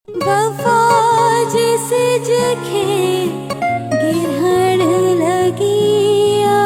वफा जिस जखे गिरहण लगिया।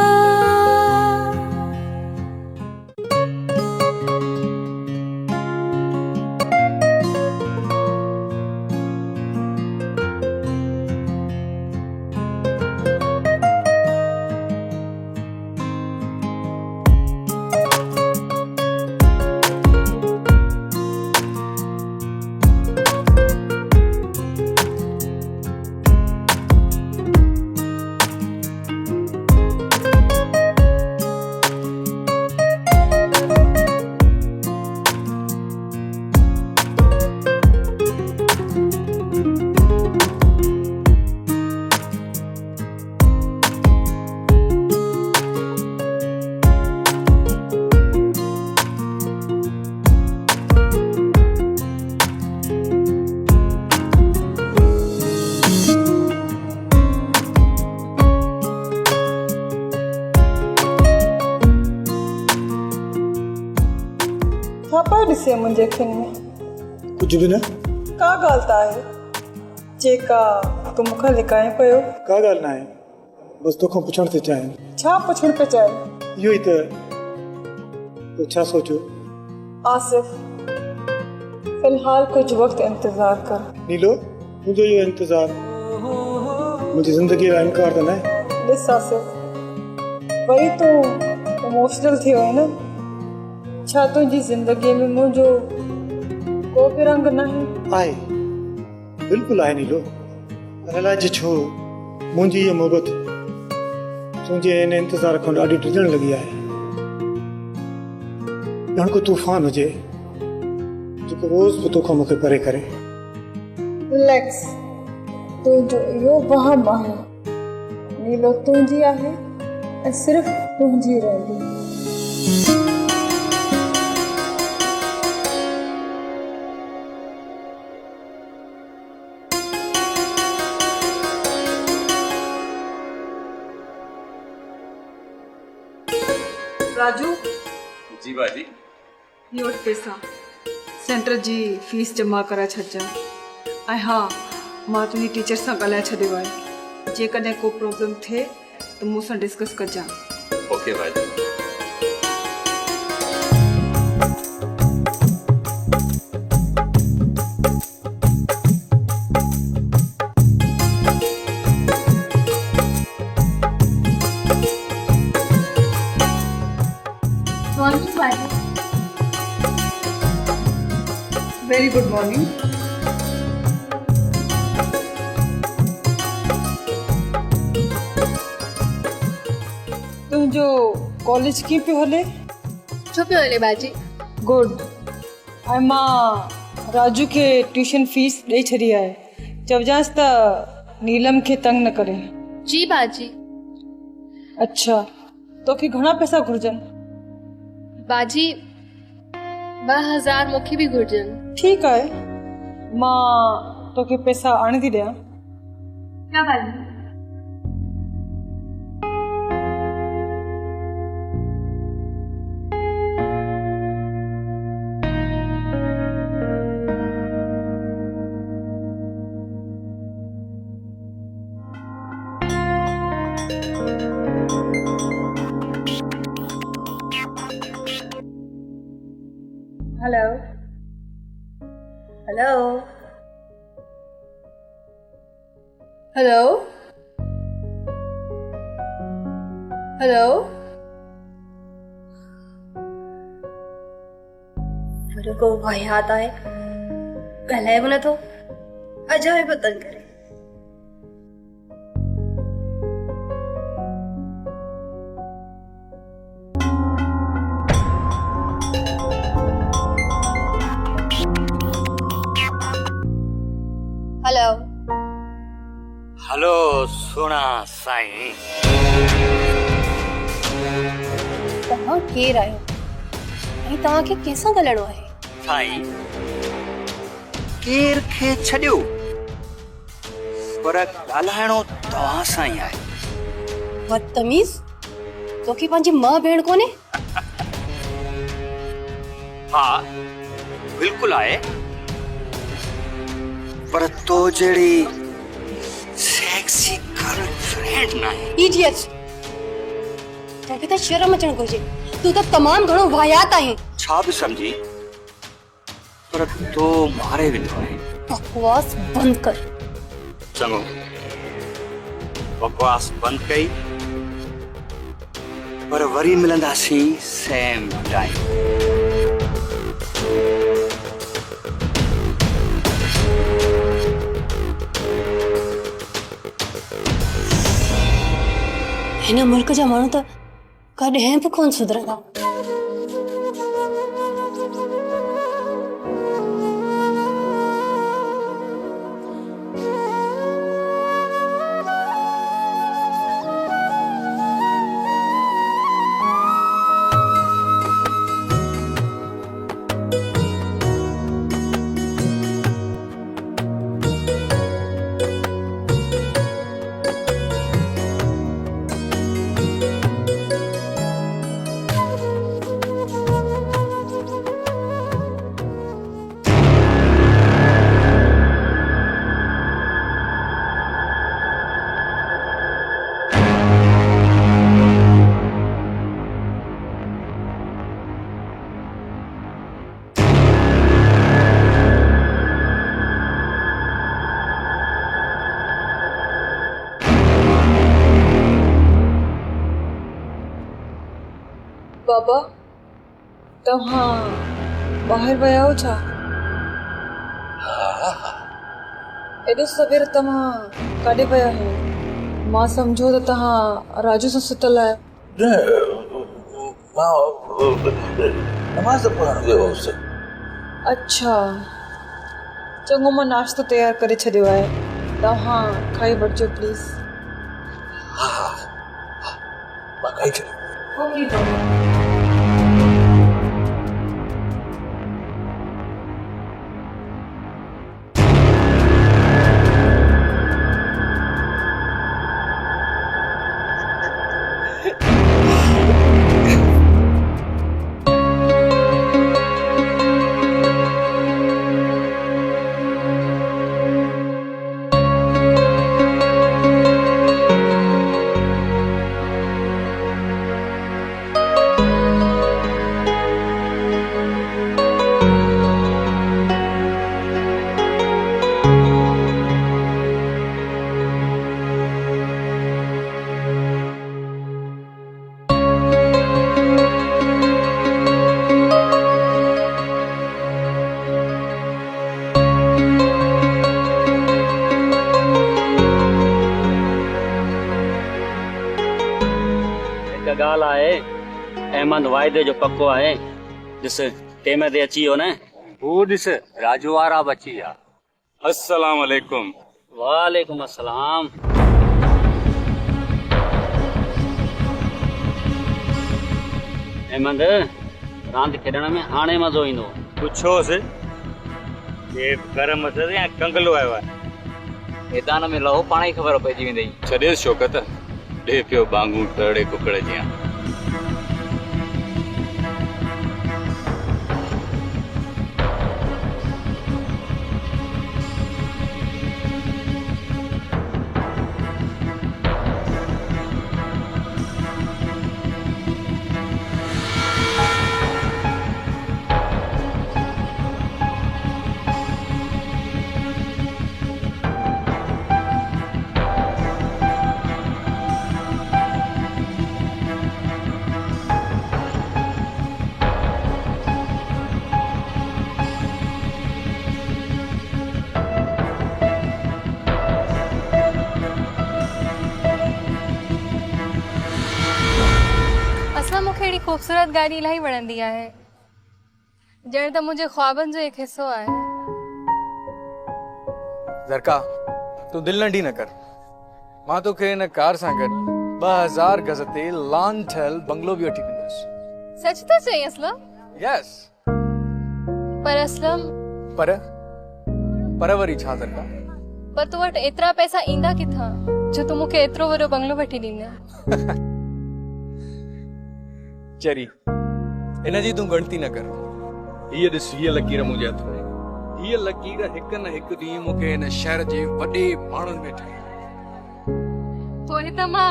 छापा ॾिसे मुंहिंजे अखियुनि में कुछ भी न। का ॻाल्हि त आहे जेका तूं मूंखां लिकाए पियो। का ॻाल्हि न आहे, बसि तोखां पुछण थी चाहियां। छा पुछण पियो चाहे? इहो ई त तो छा सोचो? आसिफ, फिलहाल कुछ वक्त इंतजार कर। नीलो, तुंहिंजो इहो इंतज़ार मुंहिंजी ज़िंदगीअ जो इनकार त न आहे? ॾिस आसिफ, वरी तूं इमोशनल थी वई न। छा तुंहिंजी ज़िंदगीअ में मुंहिंजो को बि रंग न आहे? बिल्कुलु आहे नीलो। पर अलाए जे छो मुंहिंजी इहा मोहबत तुंहिंजे इन इंतज़ार खां ॾाढी डिॼण लॻी आहे। ॼण को तूफ़ान हुजे जेको रोज़ बि तोखां मूंखे परे करे। रिलैक्स, तुंहिंजो इहो वहम आहे। नीलो तुंहिंजी आहे ऐं सिर्फ़ तुंहिंजी रहंदी। राजू जी बाजी। ये वटि पैसा सेंटर जी फीस जमा कराए छॾिजां। ऐं हा, मां तुंहिंजी टीचर सां ॻाल्हाए छॾियो आहे। जेकॾहिं को प्रॉब्लम थिए त मूं सां डिस्कस कजां। ओके बाजी। Very good morning. तुंहिंजो कॉलेज कीअं पियो हले? छो पियो हले बाजी? गुड। ऐं मां राजू खे ट्यूशन फीस ॾेई छॾी आहे। चवजांसि त नीलम खे तंग न करे। जी बाजी। अच्छा, तोखे घणा पैसा घुर्जनि? बाजी 2000 मूंखे बि घुर्जनि। ठीकु आहे, मां तोखे पैसा आणे थी ॾियां। क्या बाजी? Hello hello hello hello. को वाहियात आहे, ॻाल्हाए बि नथो, अजाए बि तंग करे। हेलो हेलो सुना साईं। तव्हां केरु आहियो ऐं तव्हांखे कंहिंसां ॻाल्हाइणो आहे? साईं केर खे छॾियो, पर ॻाल्हाइणो तव्हां सां ई आहे। बदतमीज़, तोखे पंहिंजी मां भेण कोन्हे? हाँ बिल्कुल आहे। पर तो जड़ी सेक्सी गर्लफ्रेंड नहीं। इडियट तोखे त शर्म अचण घुरिजे। तू त तमाम घणो वाहियात आहीं। छा भी समझी पर तो मारे भी है। बकवास बंद कर। चङो बकवास बंद कई पर वरी मिलंदासीं सेम टाइम। हिन मुल्क जा माण्हू त कॾहिं बि कोन सुधरंदा। बाबा तव्हां ॿाहिरि विया हो छा? एॾो सवेर तव्हां काॾे विया आहियो? मां सम्झो त तव्हां राजू सां सुतल आहियो। नमाज़ पढ़ण वियो हुउसि। अच्छा चङो, मां नाश्तो तयारु करे छॾियो आहे, तव्हां खाई वठिजो प्लीज़। मां खाई छॾियो। ॻाल्हि आहे, अहमद वाइदे जो पको आहे। ॾिस टेम ते अची वियो न। हू ॾिस राजू वारा बची विया। अस्सलाम वालेकुम। वालेकुम अस्सलाम। अहमद रांदि खेॾण में हाणे मज़ो ईंदो। पुछोसि ये गरम अथसि या कंगलो आयो आहे। मैदान में लहो पाण ई ख़बर पइजी वेंदई। छॾेसि शौकत, ॾे पियो बांगू टड़े कुकड़ जियां। मूंखे खूबसूरत गाड़ी इलाही वणंदी आहे, ॼण त मुंहिंजे ख्वाबनि जो हिकु हिसो आहे। ज़रका तूं दिलि नंढी न कर। मां तोखे हिन कार सां गॾु 2000 गज ते लान ठहियल बंगलो बि वठी वेंदुसि। सच था चई असलम? यस। पर असलम पर वरी छा ज़रका? पर तूं वटि एतिरा पैसा ईंदा किथां जो तूं मूंखे एतिरो वॾो बंगलो वठी ॾींदे? चरी इन जी तूं गणती न कर। हीअ ॾिस, हीअ लकीर मुंहिंजे हथ में, हीअ लकीर हिक न हिकु ॾींहुं मूंखे हिन शहर जे वॾे माण्हुनि में ठाही। पोइ त मां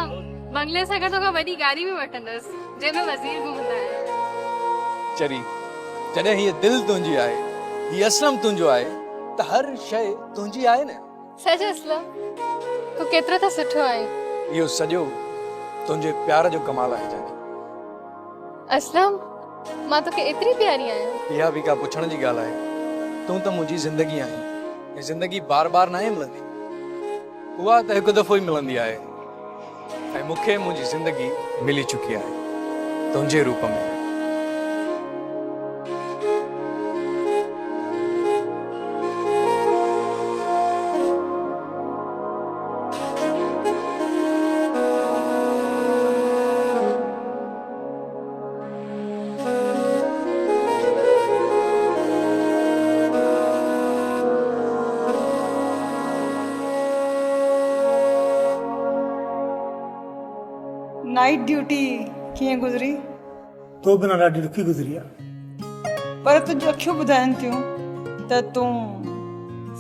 बंगले सां गॾु तोखां वॾी गाॾी बि वठंदसि जंहिंमें वज़ीर घुमंदा आहिनि। चरी जॾहिं हीअ दिलि तुंहिंजी आहे, हीअ असलम तुंहिंजो आहे, त हर शइ तुंहिंजी आहे न। सच असलम, तूं केतिरो त सुठो आहीं। इहो सॼो तुंहिंजे प्यार जो कमाल आहे जानी। असलम, मां तोखे एतिरी प्यारी आहियां। इहा बि का पुछण जी ॻाल्हि आहे। तूं त मुंहिंजी ज़िंदगी आहीं। हीअ ज़िंदगी बार बार न आहे मिलंदी, उहा त हिकु दफ़ो ई मिलंदी आहे। ऐं मूंखे मुंहिंजी ज़िंदगी मिली चुकी आहे तुंहिंजे रूप में। नाइट ड्यूटी कीअं गुज़री? तो बिना ॾाढी ॾुखी गुज़री आहे। पर तुंहिंजूं अखियूं ॿुधाइनि थियूं त तूं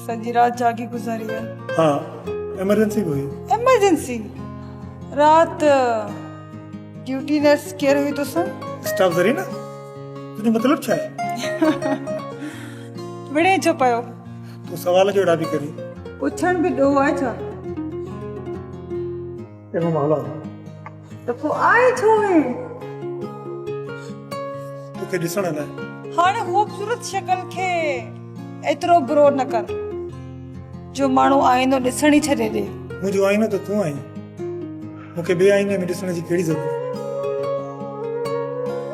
सॼी राति जागी गुज़ारी आहे। हा, एमरजेंसी हुई। एमरजेंसी? राति ड्यूटी नर्स केरु हुई तोसां? स्टाफ ज़रिए न। तुंहिंजो मतिलबु छा आहे? विड़े छो पियो? तूं सवाल जोड़ा बि करी। पुछण बि ॾोह आहे छा? एॾो माहौल त पोइ आहे छो है? तोखे ॾिसण लाइ। हाणे ख़ूबसूरत शक्ल खे एतिरो बुरो न कर जो माण्हू आईनो ॾिसण ई छॾे ॾे। मुंहिंजो आईनो त तूं आहीं। मूंखे ॿिए आईने में ॾिसण जी कहिड़ी ज़रूरत?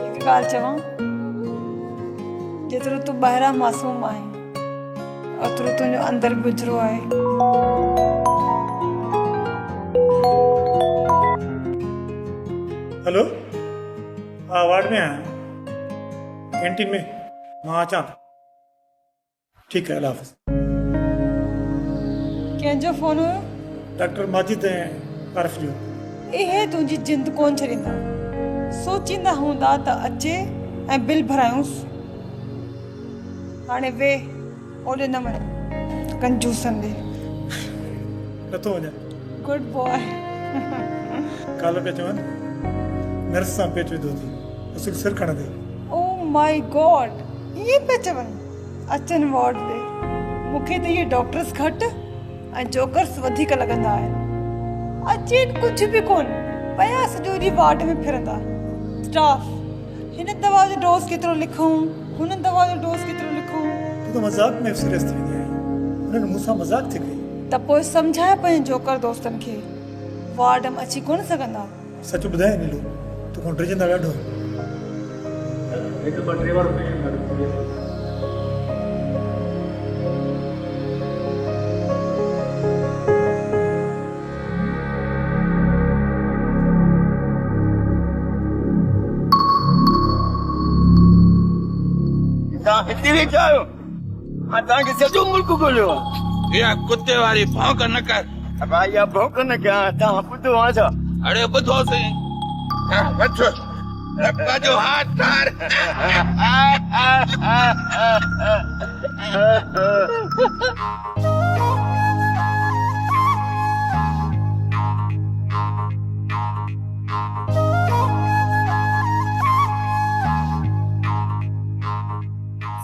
हिकु ॻाल्हि चवां, जेतिरो तूं ॿाहिरां मासूम आहीं ओतिरो तुंहिंजो अंदरि गुज़रो आहे। हेलो, हा वार्ड में आहियां, कैंटीन में। मां अचां थो। ठीकु आहे, अल्लाह हाफ़िज़। कंहिंजो फोन हुयो? डॉक्टर माजिद ऐं आरिफ जो। इहे तुंहिंजी जिंद कोन छॾींदा। सोचींदा हूंदा त अचे ऐं बिल भरायूंसि। हाणे वे ओॾे न वञ, कंजूसनि ॾे। नथो वञा। Good boy. काल्ह पिया चवनि नर्स सां पेट विधो थी, असुल सिर खणंदे। ओ माय गॉड, इहे पिया चवनि अचनि वार्ड ते। मूंखे त इहे डॉक्टर्स घटि ऐं जोकर्स वधीक लॻंदा आहिनि। अचेनि कुझु बि कोन, पिया सॼो ॾींहुं वार्ड में फिरंदा। स्टाफ, हिन दवा जो डोज़ केतिरो लिखूं, हुन दवा जो डोज़ केतिरो लिखूं। तूं त मज़ाक में सीरियस थी वेंदी आहीं। हुननि मूंसां मज़ाक थी कई। त पोइ सम्झाए पंहिंजे जोकर दोस्तनि खे वार्ड में अची कोन सघंदा। सच ॿुधाए नीलू, तूं खां ड्रिजंदा ॾाढो। हिकु ॿ टे बार तव्हां हिते वेठा आहियो? हा, तव्हांखे सॼो मुल्क ॻोल्हियो आहे। इहा कुते वारी भौंक न कर। अबा इहा भौंक न कयां, तव्हां ॿुधो आहे छा? अड़े ॿुधो सही। वठो रब्बा जो हाथ तार।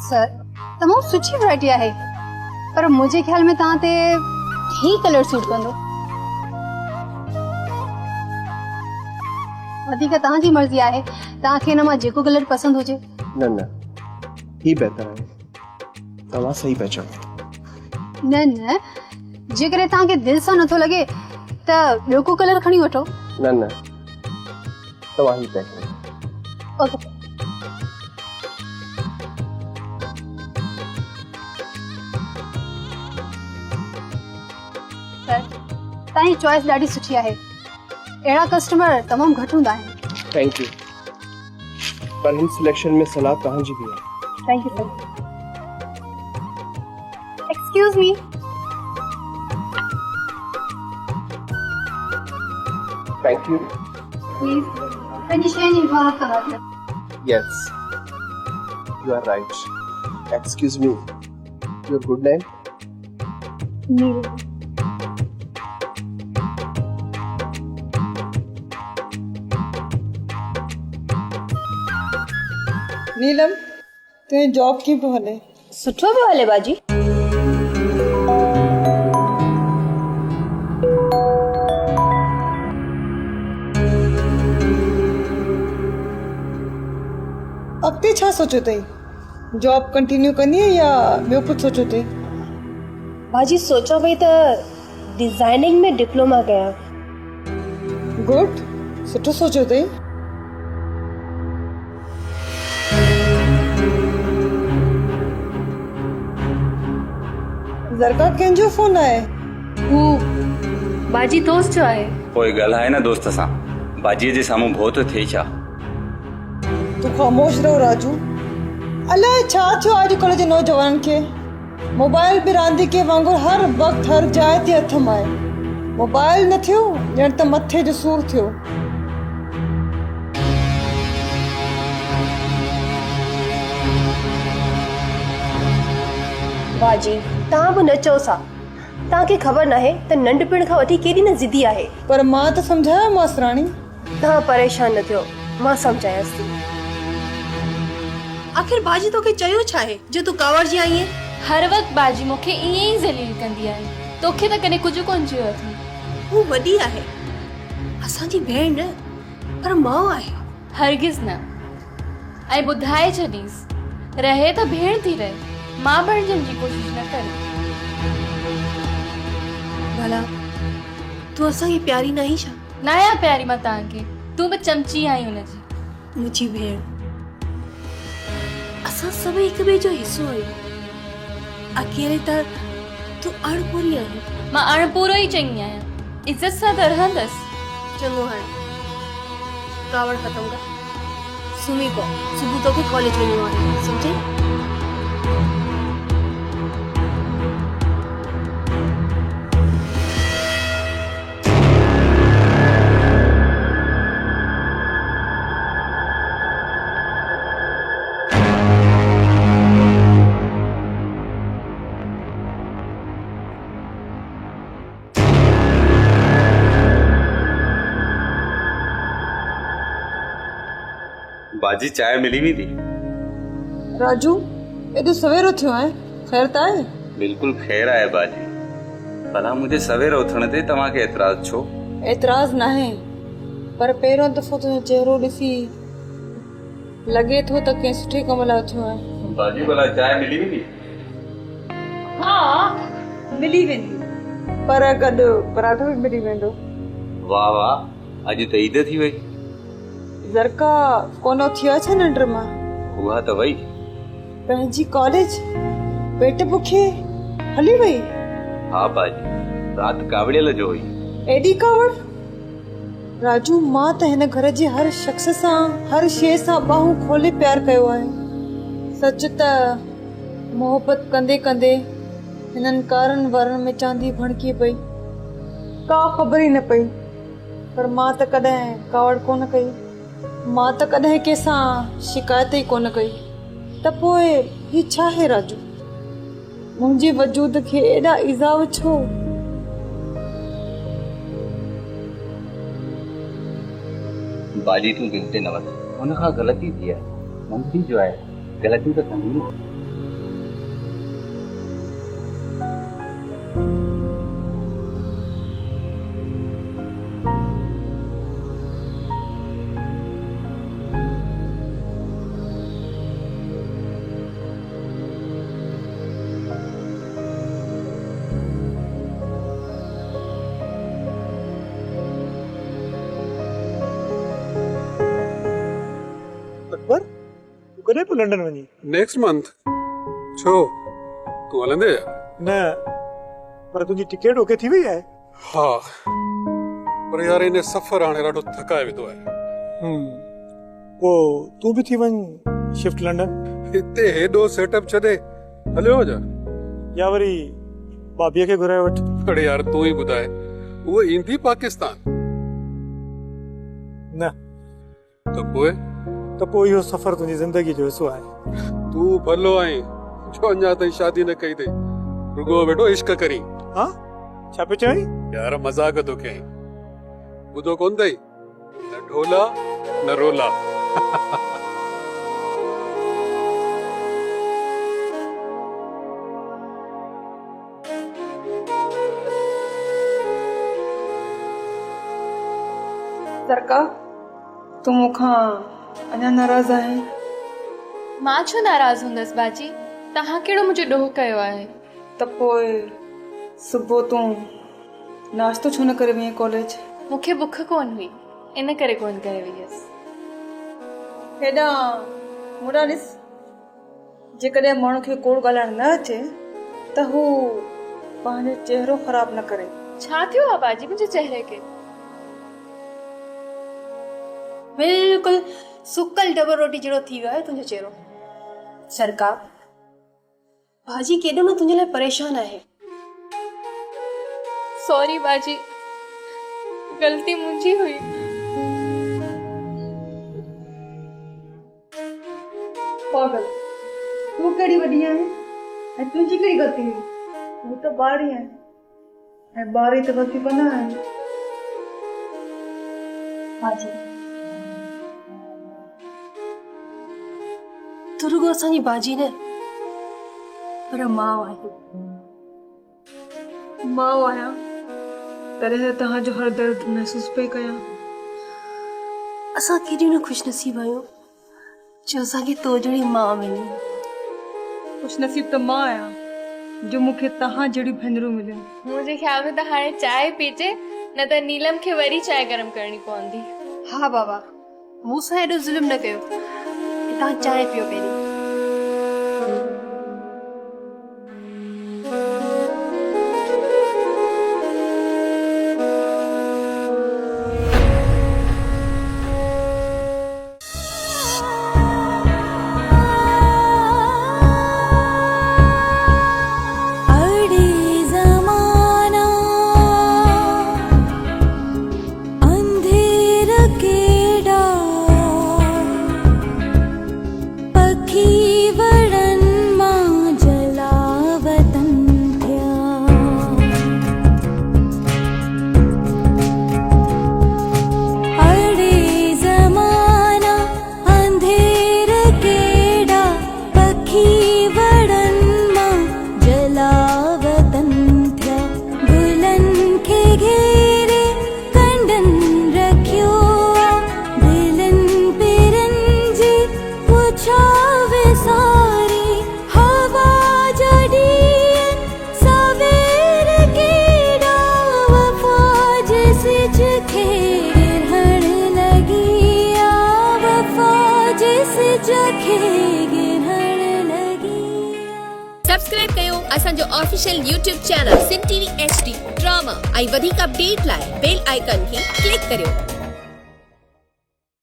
सर, तमामु सुठी वैरायटी आहे, पर मुंहिंजे ख्याल में तव्हां ते ही कलर सूट कंदो। वधीक तव्हांजी मर्ज़ी आहे, तव्हांखे हिन मां जेको कलर पसंदि हुजे। न न, ही बेहतर आहे। तव्हां सही पहचानो। न न, जेकॾहिं तव्हांखे दिलि सां नथो लॻे त ॿियो को कलर खणी वठो। न न, तव्हां ही पहचानो। ओके। सर, तव्हांजी चॉइस ॾाढी सुठी आहे। अहिड़ा कस्टमर तमामु घटि हूंदा आहिनि। थैंक यू, पर हिन सिलेक्शन में सलाह तव्हांजी बि आहे। Thank you sir. Excuse me. Thank you. Please, पंहिंजी शइ जी हिफ़ाज़त कंदासीं। Yes, you are right. Excuse me. Your good name? Neelam तुझे जॉब की पियो हले? सुठो पियो हले बाजी। अॻिते छा सोचो अथई? जॉब कंटिन्यू करनी है या ॿियो कुझु सोचो अथई? बाजी सोचा पई त डिजाइनिंग में डिप्लोमा कयां। गुड, सुठो सोचो अथई। ज़रका कंहिंजो फोन आहे? हू बाजी दोस्त जो आहे। कोई ॻाल्हाए न दोस्त सां, बाजीअ जे साम्हूं भो थो थिए छा? तूं ख़ामोश रहो राजू। अलाए छा थियो अॼुकल्ह जे नौजवाननि खे, मोबाइल बि रांदीके वांगुरु हर वक़्तु हर जाइ ते हथ में आहे। मोबाइल न थियो ॼण त मथे जो सूर थियो। बाजी तव्हां बि न चओ सा, तव्हांखे ख़बर नाहे त नंढपिण खां वठी केॾी न ज़िदी आहे। पर मां त सम्झायो मास्तराणी। तव्हां परेशान न थियो, मां सम्झायांसि थी। आख़िर बाजी तोखे चयो छा आहे जो तूं कावड़ जी आई आहे? हर वक़्तु बाजी मूंखे ईअं ई ज़लील कंदी आहे। तोखे त कॾहिं कुझु कोन चयो अथई। हू वॾी आहे, असांजी भेण न, पर माउ आहे। हरगिज़ न। ऐं ॿुधाए छॾीसि, रहे त भेण थी रहे, मां बणजण जी कोशिश न करे। भला तूं असांखे प्यारी न आहीं छा? न आहियां प्यारी मां तव्हांखे, तूं बि चमची आई हुनजी। मुंहिंजी भेण, असां सभई हिक ॿिए जो हिसो आहियूं। अकेले त तूं अणपूरी आहीं। मां अणपूरो ई चङी आहियां, इज़त सां त रहंदसि। चङो हाणे कावड़ ख़तम कर, सुम्ही पओ, सुबुह तोखे कॉलेज वञिणो आहे, सम्झी? बाजी चाय मिली हुई थी? राजू एॾो सवेरो थियो आहे, ख़ैर त आहे? बिल्कुल ख़ैर आहे बाजी। भला मुझे सवेरो उथण ते तव्हांखे एतिराज़ छो? एतिराज़ न आहे, पर पहिरियों दफ़ो तुंहिंजो चहिरो ॾिसी लॻे थो त कंहिं सुठे कम लाइ उथियो आहे। बाजी भला चाय मिली हुई? हा मिली वेंदी, पर गॾु पराठो बि मिली वेंदो। वाह वाह, अॼु त ईद थी वई। ज़रका कोनो थियो छा निंड मां? उहा त वई। पंहिंजी कॉलेज पेट बुखे हली वई? हा बाजी, रात कावड़ियल जो हुई। एडी कावड़? राजू मां त हिन घर जे हर शख्स सां हर शइ सां बाहूं खोले प्यार कयो आहे। सच त मोहबत कंदे कंदे हिननि कारनि वारनि में चांदी भड़की पई, का ख़बर ई न पई। पर मां त कॾहिं कावड़ कोन कई, मां त कॾहिं कंहिंसां शिकायत ई कोन कई। त पोइ ही छा आहे राजू? मुंहिंजे वजूद खे एॾा इज़ाव छो? बाजी तूं दिल ते न वठ, हुन खां ग़लती थी आहे। मंत्री जो आहे, ग़लती त कंदी न। अकबर तूं कॾहिं पियो लंडन वञी? Next month. छो तूं हलंदे? न, पर तुंहिंजी टिकट ओके थी वई आहे? हा, पर यार इन सफ़र हाणे ॾाढो थकाए विधो आहे। पोइ तूं बि थी वञ शिफ्ट लंडन। हिते हेॾो सेटअप छॾे हलियो वञा, या वरी भाभीअ खे घुराए वठ। अड़े यार तूं ई ॿुधाए, उहा ईंदी पाकिस्तान? न त पोइ इहो सफ़र तुंहिंजी ज़िंदगी जो हिसो आहे। तूं भलो आहीं, जो अञा ताईं शादी न कई अथई रुगो वेठो इश्क करी। हाँ छा पियो चई? यार मज़ाक थो कहीं, ॿुधो कोन अथई, न ढोला न रोला। सरकार तूं मूंखां अञा नाराज़ आहे? मां छो नाराज़ हूंदसि बाजी, तव्हां कहिड़ो मुंहिंजो ॾोह कयो आहे? त पोइ सुबुह तूं नाश्तो छो न करे वई कॉलेज? मूंखे बुख कोन हुई, इन करे कोन करे वई हुयसि। हेॾा मुड़ा ॾिस, जेकॾहिं माण्हू खे कोड़ ॻाल्हाइण न अचे त हू पंहिंजो चहिरो ख़राब न करे। छा थियो आहे बाजी मुंहिंजे चहिरे खे? बिल्कुल सुकल डबल रोटी जहिड़ो थी वियो आहे तुंहिंजो चेहरो। सरकार भाजी केॾो न तुंहिंजे लाइ परेशान आहे। सॉरी बाजी, गलती मुंहिंजी हुई। पागल, तूं कहिड़ी वॾी आहीं ऐं तुंहिंजी कहिड़ी गलती हुई? तूं त ॿार ई आहीं ऐं ॿार ई त वज़ीफ़ा न आहिनि। भाजी तू रुगो असांजी बाजी न पर माउ आहे। माउ आहियां तॾहिं त तव्हांजो हर दर्द महसूस पई कयां। असां केॾियूं न ख़ुशनसीब आहियूं जो असांखे तो जहिड़ी माउ मिली। ख़ुशनसीब त मां आहियां जो मूंखे तव्हां जहिड़ियूं भेनरूं मिलियूं। मुंहिंजे ख्याल में त हाणे चांहि पीजे, न त नीलम खे वरी चांहि गरम करणी पवंदी। हा बाबा, मूं सां एॾो ज़ुल्म न कयो, तव्हां चांहि पियो पहिरीं। सब्सक्राइब कयो असांजो official YouTube channel Singh TV HD drama ऐं वधीक अपडेट लाइ बेल आइकन खे क्लिक करियो।